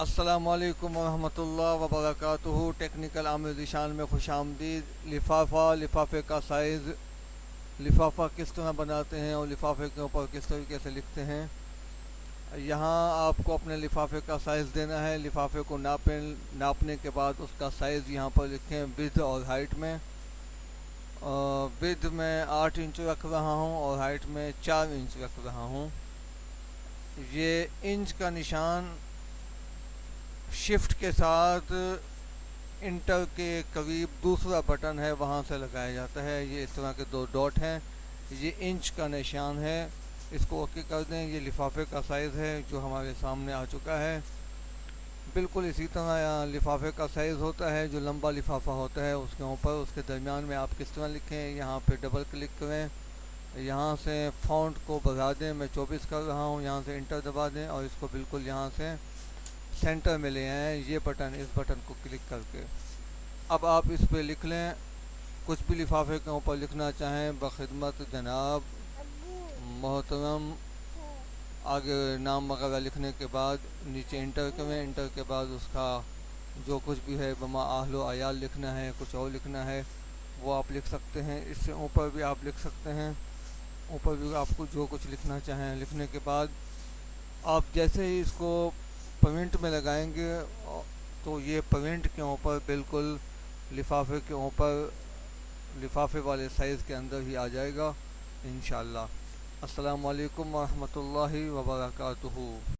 السلام علیکم ورحمۃ اللہ وبرکاتہ۔ ٹیکنیکل عامر ذیشان میں خوش آمدید۔ لفافے کا سائز، لفافہ کس طرح بناتے ہیں اور لفافے کے اوپر کس طریقے سے لکھتے ہیں۔ یہاں آپ کو اپنے لفافے کا سائز دینا ہے۔ لفافے کو ناپنے کے بعد اس کا سائز یہاں پر لکھیں width اور ہائٹ میں۔ width میں 8 انچ رکھ رہا ہوں اور ہائٹ میں 4 انچ رکھ رہا ہوں۔ یہ انچ کا نشان شفٹ کے ساتھ انٹر کے قریب دوسرا بٹن ہے وہاں سے لگایا جاتا ہے۔ یہ اس طرح کے 2 ڈاٹ ہیں، یہ انچ کا نشان ہے، اس کو اوکے کر دیں۔ یہ لفافے کا سائز ہے جو ہمارے سامنے آ چکا ہے۔ بالکل اسی طرح لفافے کا سائز ہوتا ہے، جو لمبا لفافہ ہوتا ہے اس کے اوپر اس کے درمیان میں آپ کس طرح لکھیں۔ یہاں پہ ڈبل کلک کریں، یہاں سے فونٹ کو بڑھا دیں، میں 24 کر رہا ہوں، یہاں سے انٹر دبا دیں اور اس کو بالکل یہاں سے سینٹر میں لے آئیں، یہ بٹن، اس بٹن کو کلک کر کے اب آپ اس پہ لکھ لیں کچھ بھی لفافے کے اوپر لکھنا چاہیں۔ بخدمت جناب محترم، آگے نام وغیرہ لکھنے کے بعد نیچے انٹر کریں۔ انٹر کے بعد اس کا جو کچھ بھی ہے بما اہل و عیال لکھنا ہے، کچھ اور لکھنا ہے وہ آپ لکھ سکتے ہیں۔ اس سے اوپر بھی آپ لکھ سکتے ہیں، اوپر بھی آپ کو جو کچھ لکھنا چاہیں۔ لکھنے کے بعد آپ جیسے ہی اس کو پرنٹ میں لگائیں گے تو یہ پرنٹ کے اوپر بالکل لفافے کے اوپر لفافے والے سائز کے اندر ہی آ جائے گا انشاءاللہ۔ السلام علیکم ورحمۃ اللہ وبرکاتہ۔